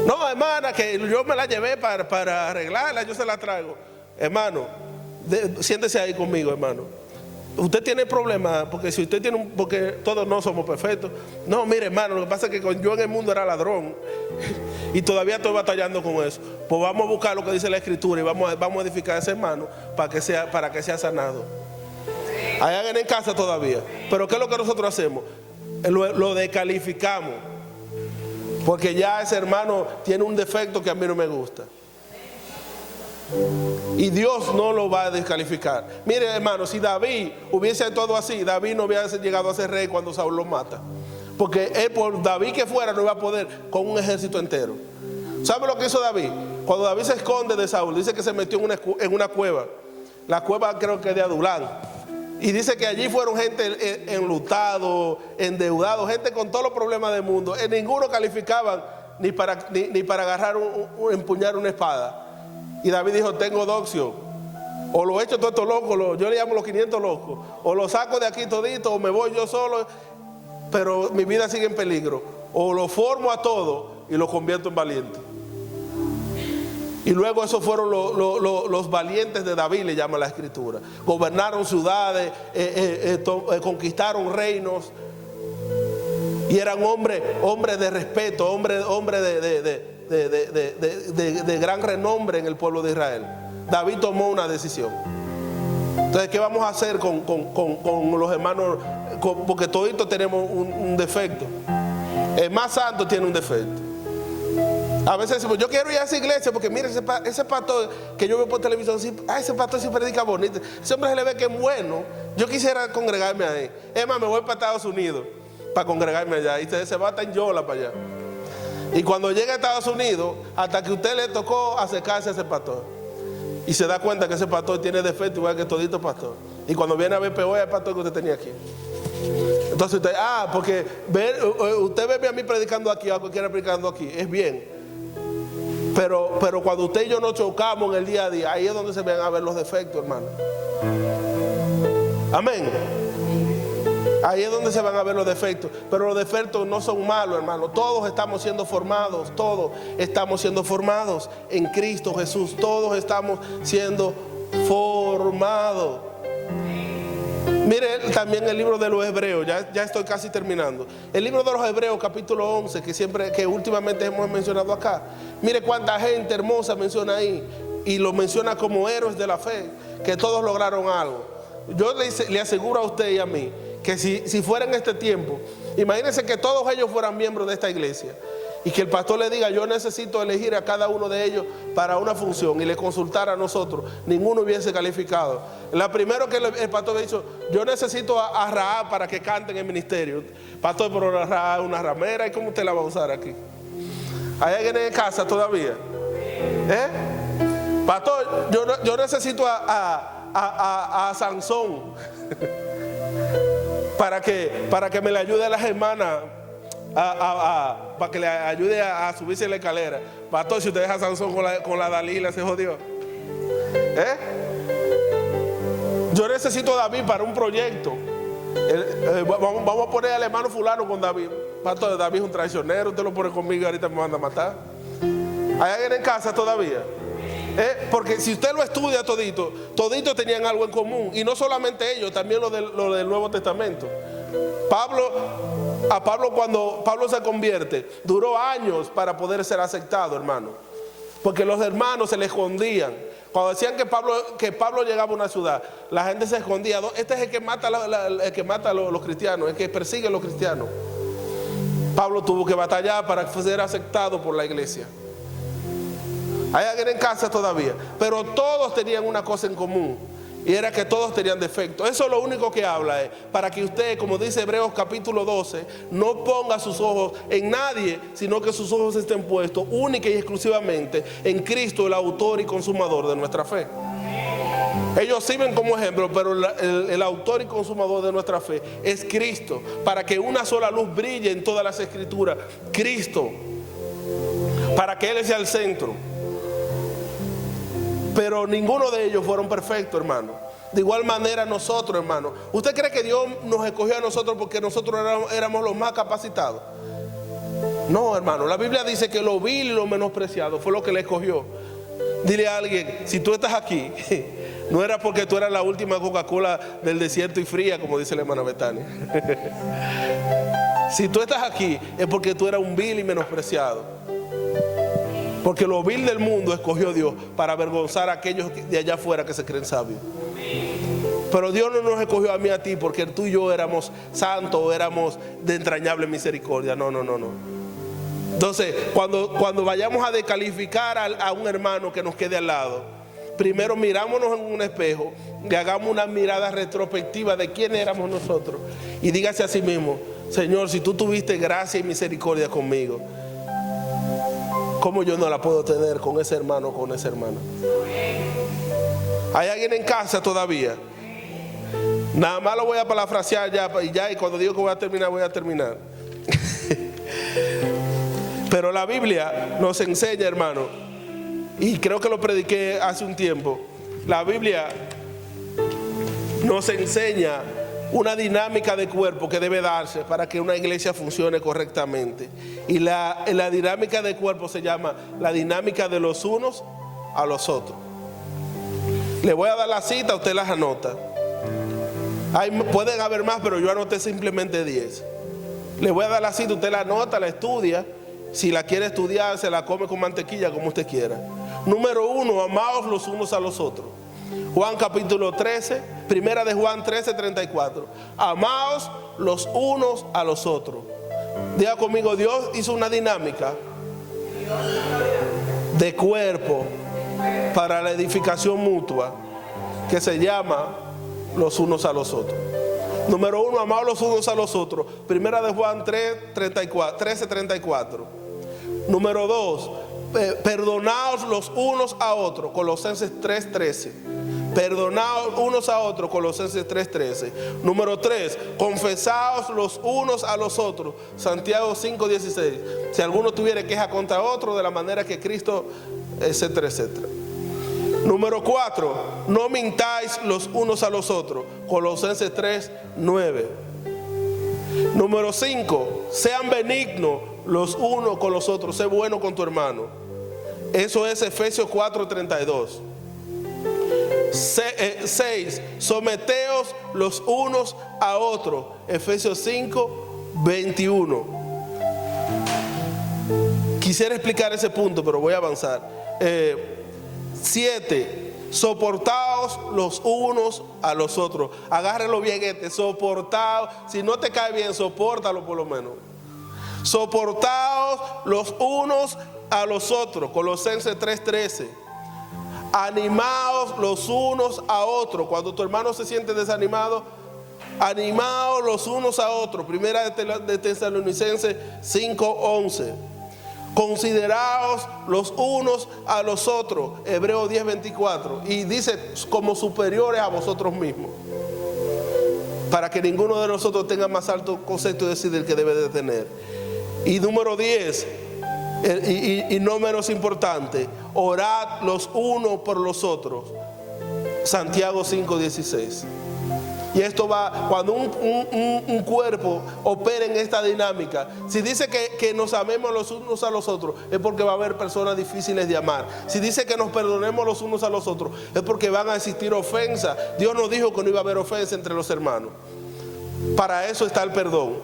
Speaker 1: No, hermana, que yo me la llevé para arreglarla, yo se la traigo. Hermano, siéntese ahí conmigo, hermano. Usted tiene problemas, porque si usted tiene porque todos no somos perfectos. No, mire, hermano, lo que pasa es que yo en el mundo era ladrón y todavía estoy batallando con eso. Pues vamos a buscar lo que dice la Escritura y vamos a edificar a ese hermano para que sea sanado. Hay alguien en casa todavía. Pero ¿qué es lo que nosotros hacemos? Lo descalificamos. Porque ya ese hermano tiene un defecto que a mí no me gusta. Y Dios no lo va a descalificar. Mire, hermano, si David hubiese actuado así, David no hubiese llegado a ser rey cuando Saúl lo mata. Porque él, por David que fuera, no iba a poder con un ejército entero. ¿Sabe lo que hizo David? Cuando David se esconde de Saúl, dice que se metió en una cueva. La cueva creo que es de Adulán. Y dice que allí fueron gente enlutado, endeudado, gente con todos los problemas del mundo. Ninguno calificaban ni para agarrar empuñar una espada. Y David dijo, tengo dos opciones. O lo echo todo esto loco, yo le llamo los 500 locos. O lo saco de aquí todito, o me voy yo solo, pero mi vida sigue en peligro. O lo formo a todo y lo convierto en valiente. Y luego esos fueron los valientes de David, le llama la Escritura. Gobernaron ciudades, conquistaron reinos. Y eran hombres de respeto, hombres de gran renombre en el pueblo de Israel. David tomó una decisión. Entonces, ¿qué vamos a hacer con los hermanos? Porque toditos tenemos un defecto. El más santo tiene un defecto. A veces decimos, yo quiero ir a esa iglesia porque mira ese pastor que yo veo por televisión, ese pastor sí predica bonito, ese hombre se le ve que es bueno, yo quisiera congregarme ahí. Es más, me voy para Estados Unidos para congregarme allá y se va hasta en Yola para allá. Y cuando llega a Estados Unidos, hasta que usted le tocó acercarse a ese pastor y se da cuenta que ese pastor tiene defecto igual que todito pastor. Y cuando viene a ver peor es el pastor que usted tenía aquí. Entonces usted, porque usted ve a mí predicando aquí, a cualquiera predicando aquí, es bien. Pero cuando usted y yo nos chocamos en el día a día, ahí es donde se van a ver los defectos, hermano. Amén. Ahí es donde se van a ver los defectos. Pero los defectos no son malos, hermano. Todos estamos siendo formados. Todos estamos siendo formados en Cristo Jesús. Todos estamos siendo formados. Mire también el libro de los Hebreos. Ya estoy casi terminando. El libro de los Hebreos, capítulo 11, que últimamente hemos mencionado acá. Mire cuánta gente hermosa menciona ahí. Y lo menciona como héroes de la fe, que todos lograron algo. Yo le aseguro a usted y a mí que si fuera en este tiempo, imagínense que todos ellos fueran miembros de esta iglesia y que el pastor le diga, yo necesito elegir a cada uno de ellos para una función, y le consultara a nosotros, ninguno hubiese calificado. La primero que el pastor le dicho, yo necesito a Raab para que cante en el ministerio. Pastor, pero Raab es una ramera, ¿y cómo usted la va a usar aquí? ¿Hay alguien en casa todavía? Pastor, yo necesito a Sansón para que me le ayude a las hermanas para que le ayude a subirse en la escalera. Pastor, si usted deja a Sansón con la Dalila, se jodió. Yo necesito a David para un proyecto. Vamos a poner al hermano fulano con David. Pastor, David es un traicionero, usted lo pone conmigo y ahorita me manda a matar. ¿Hay alguien en casa todavía? Porque si usted lo estudia toditos tenían algo en común. Y no solamente ellos, también lo del Nuevo Testamento. A Pablo, cuando Pablo se convierte, duró años para poder ser aceptado, hermano. Porque los hermanos se le escondían. Cuando decían que Pablo llegaba a una ciudad, la gente se escondía. Este es el que mata, a los cristianos, el que persigue a los cristianos. Pablo tuvo que batallar para ser aceptado por la iglesia. Hay alguien en casa todavía. Pero todos tenían una cosa en común, y era que todos tenían defectos. Eso es lo único que habla, para que usted, como dice Hebreos capítulo 12, no ponga sus ojos en nadie, sino que sus ojos estén puestos única y exclusivamente en Cristo, el autor y consumador de nuestra fe. Ellos sirven como ejemplo, pero el autor y consumador de nuestra fe es Cristo, para que una sola luz brille en todas las escrituras. Cristo, para que Él sea el centro. Pero ninguno de ellos fueron perfectos, hermano. De igual manera nosotros, hermano. ¿Usted cree que Dios nos escogió a nosotros porque nosotros éramos los más capacitados? No, hermano. La Biblia dice que lo vil y lo menospreciado fue lo que le escogió. Dile a alguien, si tú estás aquí, no era porque tú eras la última Coca-Cola del desierto y fría, como dice la hermana Betania. Si tú estás aquí, es porque tú eras un vil y menospreciado. Porque lo vil del mundo escogió Dios para avergonzar a aquellos de allá afuera que se creen sabios. Pero Dios no nos escogió a mí, a ti, porque tú y yo éramos santos, éramos de entrañable misericordia. No. Entonces, cuando vayamos a descalificar a un hermano que nos quede al lado, primero mirámonos en un espejo y hagamos una mirada retrospectiva de quién éramos nosotros. Y dígase a sí mismo, Señor, si tú tuviste gracia y misericordia conmigo, ¿cómo yo no la puedo tener con ese hermano o con esa hermana? ¿Hay alguien en casa todavía? Nada más lo voy a parafrasear y cuando digo que voy a terminar. Pero la Biblia nos enseña, hermano, y creo que lo prediqué hace un tiempo. La Biblia nos enseña una dinámica de cuerpo que debe darse para que una iglesia funcione correctamente. Y la dinámica de cuerpo se llama la dinámica de los unos a los otros. Le voy a dar la cita, usted las anota. Pueden haber más, pero yo anoté simplemente 10. Le voy a dar la cita, usted la anota, la estudia. Si la quiere estudiar, se la come con mantequilla, como usted quiera. Número 1, amaos los unos a los otros. Juan capítulo 13, primera de Juan 13, 34. Amaos los unos a los otros. Diga conmigo, Dios hizo una dinámica de cuerpo para la edificación mutua que se llama los unos a los otros. Número 1, amaos los unos a los otros. Primera de Juan 13, 34. Número 2, perdonaos los unos a otros. Colosenses 3, 13. Perdonaos unos a otros, Colosenses 3:13. Número 3, confesaos los unos a los otros, Santiago 5:16. Si alguno tuviera queja contra otro, de la manera que Cristo, etcétera, etcétera. Número 4, no mintáis los unos a los otros, Colosenses 3:9. Número 5, sean benignos los unos con los otros, sé bueno con tu hermano. Eso es Efesios 4:32. 6, someteos los unos a otros, Efesios 5:21. Quisiera explicar ese punto, pero voy a avanzar. 7, soportaos los unos a los otros. Agárrelo bien, soportaos. Si no te cae bien, sopórtalo por lo menos. Soportaos los unos a los otros, Colosenses 3:13. Animaos los unos a otros. Cuando tu hermano se siente desanimado, animaos los unos a otros. Primera de Tesalonicenses 5:11. Consideraos los unos a los otros, Hebreos 10:24. Y dice, como superiores a vosotros mismos, para que ninguno de nosotros tenga más alto concepto de sí del que debe de tener. Y número 10, y no menos importante, orad los unos por los otros. Santiago 5:16. Y esto va, cuando un cuerpo opera en esta dinámica, si dice que nos amemos los unos a los otros, es porque va a haber personas difíciles de amar. Si dice que nos perdonemos los unos a los otros, es porque van a existir ofensas. Dios nos dijo que no iba a haber ofensa entre los hermanos. Para eso está el perdón.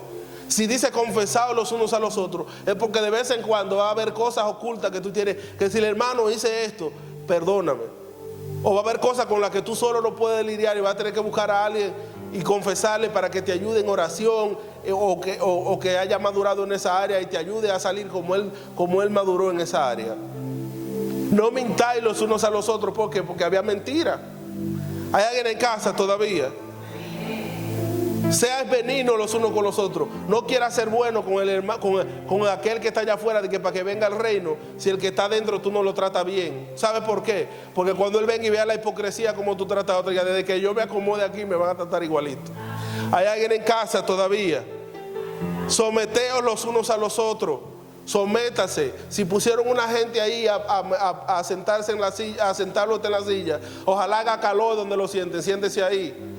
Speaker 1: Si dice confesados los unos a los otros, es porque de vez en cuando va a haber cosas ocultas que tú tienes, que si el hermano hice esto, perdóname. O va a haber cosas con las que tú solo no puedes lidiar y vas a tener que buscar a alguien y confesarle para que te ayude en oración, o que haya madurado en esa área y te ayude a salir como él maduró en esa área. No mintáis los unos a los otros. ¿Por qué? Porque había mentira. ¿Hay alguien en casa todavía? Seas benignos los unos con los otros. No quieras ser bueno con aquel que está allá afuera, de que para que venga al reino, si el que está adentro tú no lo tratas bien. ¿Sabes por qué? Porque cuando él venga y vea la hipocresía como tú tratas a otro, ya desde que yo me acomode aquí me van a tratar igualito. ¿Hay alguien en casa todavía? Someteos los unos a los otros. Sométase. Si pusieron una gente ahí a sentarse en la silla, a sentarlo en la silla, ojalá haga calor donde lo sienten. Siéntese ahí.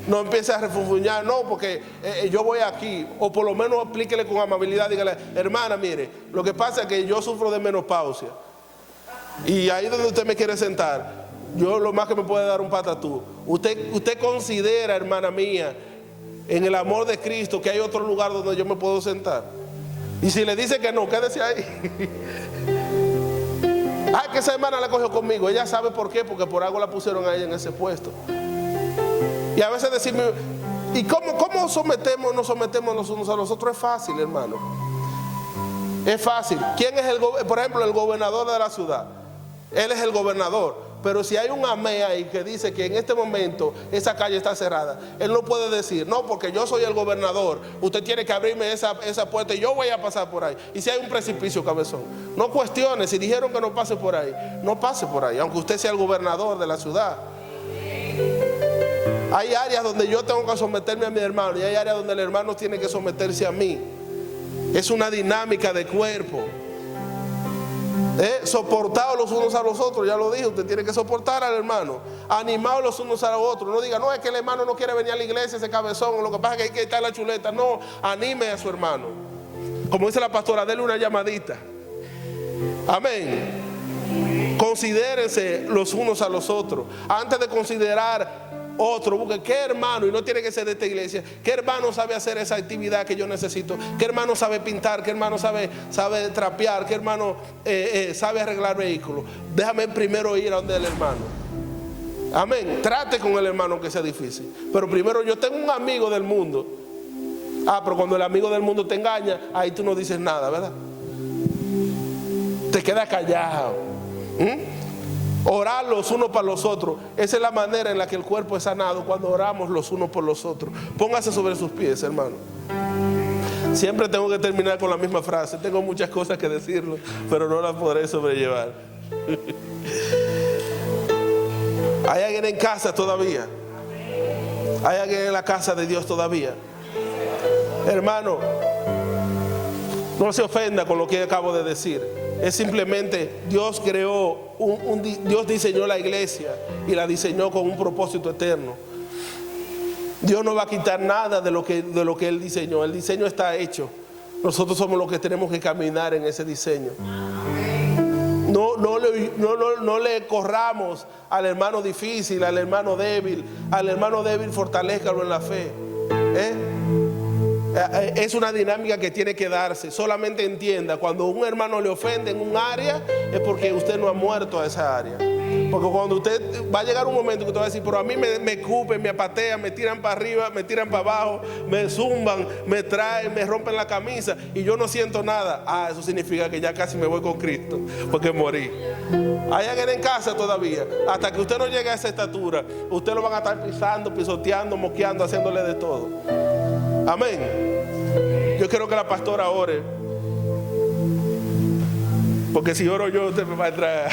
Speaker 1: No empiece a refunfuñar, no, porque yo voy aquí. O por lo menos explíquele con amabilidad, dígale, hermana, mire, lo que pasa es que yo sufro de menopausia. Y ahí donde usted me quiere sentar, yo lo más que me puede dar un patatú. Usted considera, hermana mía, en el amor de Cristo, que hay otro lugar donde yo me puedo sentar. Y si le dice que no, quédese ahí. Ay, que esa hermana la cogió conmigo. Ella sabe por qué, porque por algo la pusieron a ella en ese puesto. Y a veces decimos, ¿y cómo nos sometemos los unos a los otros? Es fácil, hermano. Es fácil. ¿Quién es por ejemplo, el gobernador de la ciudad? Él es el gobernador. Pero si hay un amé ahí que dice que en este momento esa calle está cerrada, él no puede decir, no, porque yo soy el gobernador, usted tiene que abrirme esa puerta y yo voy a pasar por ahí. Y si hay un precipicio, cabezón, no cuestione. Si dijeron que no pase por ahí, no pase por ahí, aunque usted sea el gobernador de la ciudad. Hay áreas donde yo tengo que someterme a mi hermano y hay áreas donde el hermano tiene que someterse a mí. Es una dinámica de cuerpo. Soportados los unos a los otros, ya lo dije, usted tiene que soportar al hermano. Animados los unos a los otros. No diga, no, es que el hermano no quiere venir a la iglesia, ese cabezón, lo que pasa es que hay que estar en la chuleta. No, anime a su hermano. Como dice la pastora, denle una llamadita. Amén. Considérense los unos a los otros. Antes de considerar otro, busque qué hermano, y no tiene que ser de esta iglesia, qué hermano sabe hacer esa actividad que yo necesito, qué hermano sabe pintar, qué hermano sabe trapear, qué hermano sabe arreglar vehículos. Déjame primero ir a donde el hermano. Amén. Trate con el hermano que sea difícil, pero primero yo tengo un amigo del mundo. Pero cuando el amigo del mundo te engaña, ahí tú no dices nada, ¿verdad? Te quedas callado. Orar los unos para los otros. Esa es la manera en la que el cuerpo es sanado, cuando oramos los unos por los otros. Póngase sobre sus pies, hermano. Siempre tengo que terminar con la misma frase. Tengo muchas cosas que decirlo, pero no las podré sobrellevar. ¿Hay alguien en casa todavía? ¿Hay alguien en la casa de Dios todavía? Hermano, no se ofenda con lo que acabo de decir. Es simplemente, Dios creó, Dios diseñó la iglesia y la diseñó con un propósito eterno. Dios no va a quitar nada de lo que Él diseñó. El diseño está hecho. Nosotros somos los que tenemos que caminar en ese diseño. No le corramos al hermano difícil, al hermano débil. Al hermano débil fortalézcalo en la fe. Es una dinámica que tiene que darse. Solamente entienda, cuando un hermano le ofende en un área, es porque usted no ha muerto a esa área. Porque cuando usted va a llegar un momento que usted va a decir, pero a mí me escupen, me apatean, me tiran para arriba, me tiran para abajo, me zumban, me traen, me rompen la camisa y yo no siento nada. Eso significa que ya casi me voy con Cristo, porque morí. Hay alguien en casa todavía. Hasta que usted no llegue a esa estatura, usted lo van a estar pisando, pisoteando, moqueando, haciéndole de todo. Amén. Yo quiero que la pastora ore, porque si oro yo, usted me va a entrar.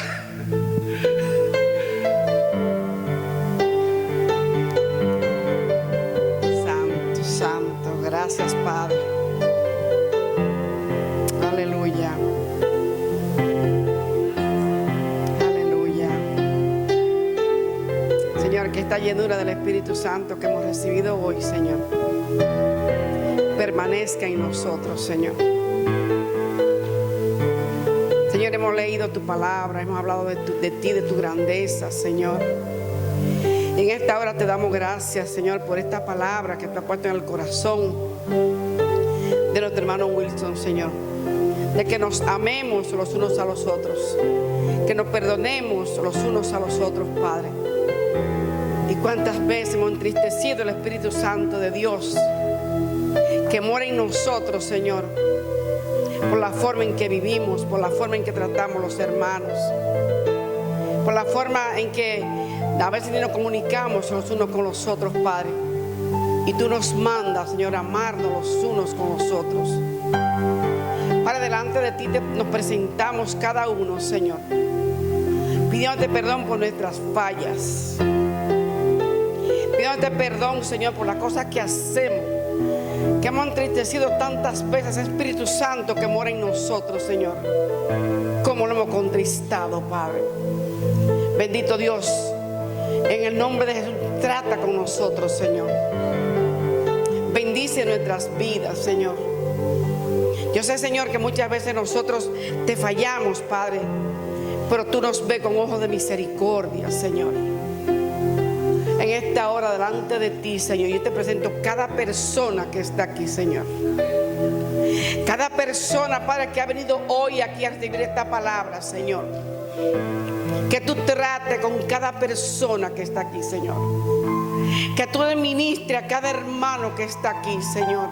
Speaker 2: Santo, santo, gracias, Padre. que esta llenura del Espíritu Santo que hemos recibido hoy, Señor, permanezca en nosotros, Señor. Señor, hemos leído tu palabra, hemos hablado de ti, de tu grandeza, Señor. En esta hora te damos gracias, Señor, por esta palabra que tú has puesto en el corazón de nuestro hermano Wilson, Señor. De que nos amemos los unos a los otros, que nos perdonemos los unos a los otros, Padre. Y cuántas veces hemos entristecido el Espíritu Santo de Dios que mora en nosotros, Señor, por la forma en que vivimos, por la forma en que tratamos los hermanos, por la forma en que a veces ni nos comunicamos los unos con los otros, Padre. Y tú nos mandas, Señor, a amarnos los unos con los otros. Padre, delante de ti nos presentamos cada uno, Señor, pidiéndote perdón por nuestras fallas, pidiéndote perdón, Señor, por las cosas que hacemos, que hemos entristecido tantas veces, Espíritu Santo que mora en nosotros, Señor, como lo hemos contristado, Padre. Bendito Dios, en el nombre de Jesús, trata con nosotros, Señor. Bendice nuestras vidas, Señor. Yo sé, Señor, que muchas veces nosotros te fallamos, Padre, pero tú nos ves con ojos de misericordia, Señor. En esta hora delante de ti, Señor, yo te presento cada persona que está aquí, Señor. Cada persona, Padre, que ha venido hoy aquí a recibir esta palabra, Señor. Que tú trates con cada persona que está aquí, Señor. Que tú administres a cada hermano que está aquí, Señor.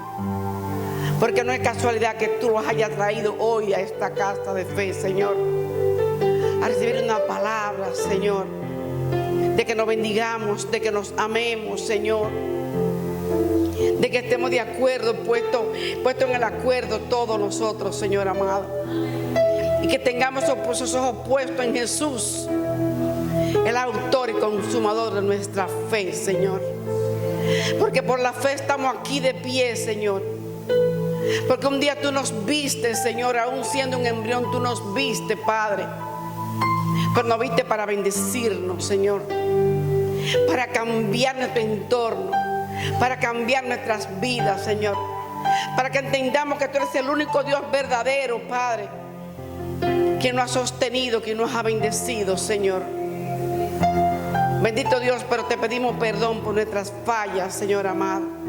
Speaker 2: Porque no es casualidad que tú los hayas traído hoy a esta casa de fe, Señor, a recibir una palabra, Señor, de que nos bendigamos, de que nos amemos, Señor, de que estemos de acuerdo, puesto en el acuerdo todos nosotros, Señor amado, y que tengamos esos ojos puestos en Jesús, el autor y consumador de nuestra fe, Señor. Porque por la fe estamos aquí de pie, Señor. Porque un día tú nos viste, Señor, aún siendo un embrión, tú nos viste, Padre. Pero nos viste para bendecirnos, Señor, para cambiar nuestro entorno, para cambiar nuestras vidas, Señor, para que entendamos que tú eres el único Dios verdadero, Padre, quien nos ha sostenido, quien nos ha bendecido, Señor. Bendito Dios, pero te pedimos perdón por nuestras fallas, Señor amado.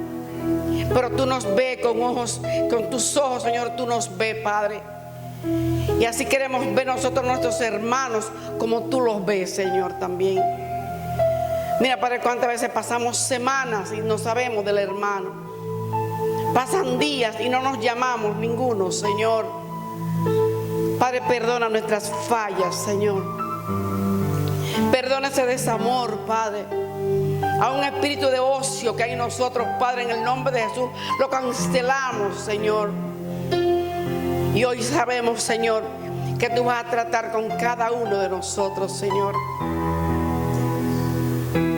Speaker 2: Pero tú nos ves con tus ojos, Señor, tú nos ves, Padre. Y así queremos ver nosotros nuestros hermanos como tú los ves, Señor, también. Mira, Padre, cuántas veces pasamos semanas y no sabemos del hermano. Pasan días y no nos llamamos ninguno, Señor. Padre, perdona nuestras fallas, Señor. Perdona ese desamor, Padre. A un espíritu de ocio que hay en nosotros, Padre, en el nombre de Jesús, lo cancelamos, Señor. Y hoy sabemos, Señor, que tú vas a tratar con cada uno de nosotros, Señor.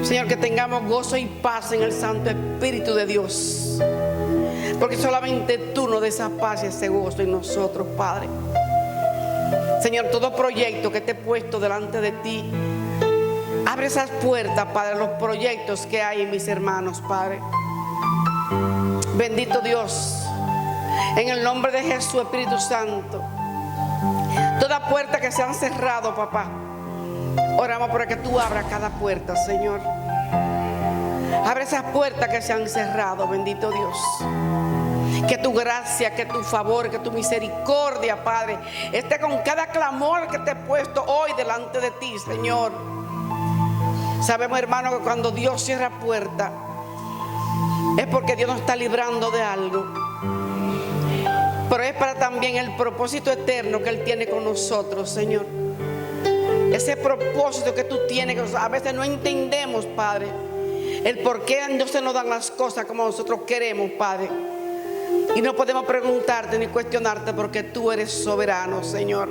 Speaker 2: Señor, que tengamos gozo y paz en el Santo Espíritu de Dios. Porque solamente tú nos des esa paz y ese gozo en nosotros, Padre. Señor, todo proyecto que te he puesto delante de ti, abre esas puertas, Padre, los proyectos que hay en mis hermanos, Padre. Bendito Dios, en el nombre de Jesús, Espíritu Santo. Toda puerta que se han cerrado, papá, oramos para que tú abras cada puerta, Señor. Abre esas puertas que se han cerrado, bendito Dios. Que tu gracia, que tu favor, que tu misericordia, Padre, esté con cada clamor que te he puesto hoy delante de ti, Señor. Sabemos, hermano, que cuando Dios cierra puerta es porque Dios nos está librando de algo, pero es para también el propósito eterno que Él tiene con nosotros, Señor. Ese propósito que tú tienes, que a veces no entendemos, Padre, el por qué no se nos dan las cosas como nosotros queremos, Padre. Y no podemos preguntarte ni cuestionarte porque tú eres soberano, Señor.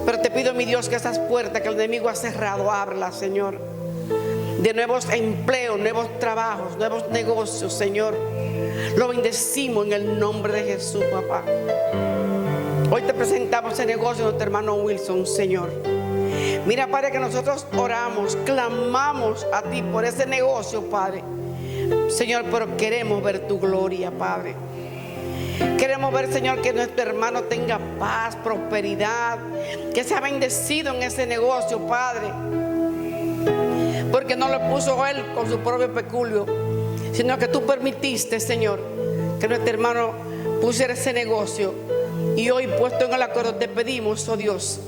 Speaker 2: Pero te pido, mi Dios, que esas puertas que el enemigo ha cerrado, ábrelas, Señor. De nuevos empleos, nuevos trabajos, nuevos negocios, Señor. Lo bendecimos en el nombre de Jesús, papá. Hoy te presentamos el negocio de nuestro hermano Wilson, Señor. Mira, Padre, que nosotros oramos, clamamos a ti por ese negocio, Padre. Señor, pero queremos ver tu gloria, Padre. Queremos ver, Señor, que nuestro hermano tenga paz, prosperidad, que sea bendecido en ese negocio, Padre. Porque no lo puso él con su propio peculio, sino que tú permitiste, Señor, que nuestro hermano pusiera ese negocio. Y hoy, puesto en el acuerdo, te pedimos, oh Dios,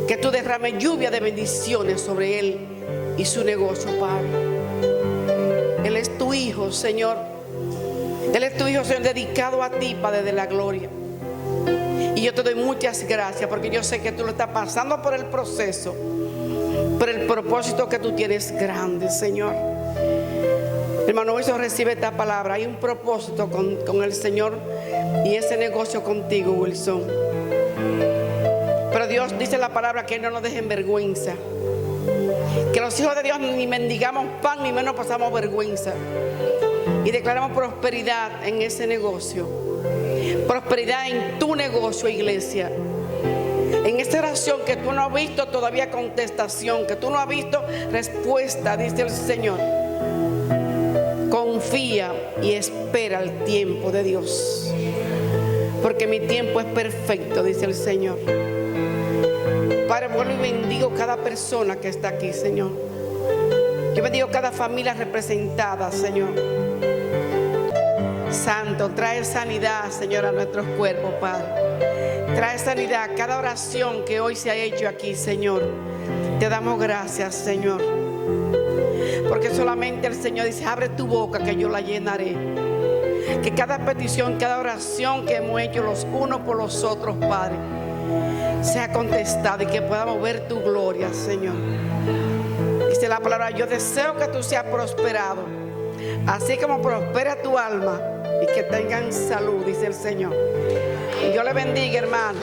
Speaker 2: que tú derrames lluvia de bendiciones sobre él y su negocio, Padre. Él es tu hijo, Señor. Él es tu hijo, Señor, dedicado a ti, Padre de la gloria. Y yo te doy muchas gracias, porque yo sé que tú lo estás pasando por el proceso, pero el propósito que tú tienes es grande, Señor. Hermano Wilson, recibe esta palabra. Hay un propósito con el Señor y ese negocio contigo, Wilson. Pero Dios dice la palabra que Él no nos deje en vergüenza. Que los hijos de Dios ni mendigamos pan, ni menos pasamos vergüenza. Y declaramos prosperidad en ese negocio. Prosperidad en tu negocio, iglesia. En esta oración que tú no has visto todavía contestación, que tú no has visto respuesta, dice el Señor. Confía y espera el tiempo de Dios. Porque mi tiempo es perfecto, dice el Señor. Padre, vuelvo y bendigo cada persona que está aquí, Señor. Yo bendigo cada familia representada, Señor. Santo, trae sanidad, Señor, a nuestros cuerpos, Padre. Trae sanidad. Cada oración que hoy se ha hecho aquí, Señor, te damos gracias, Señor. Porque solamente el Señor dice: abre tu boca que yo la llenaré. Que cada petición, cada oración que hemos hecho los unos por los otros, Padre, sea contestada y que podamos ver tu gloria, Señor. Dice la palabra: yo deseo que tú seas prosperado, así como prospera tu alma, y que tengan salud, dice el Señor. Y Dios le bendiga, hermano.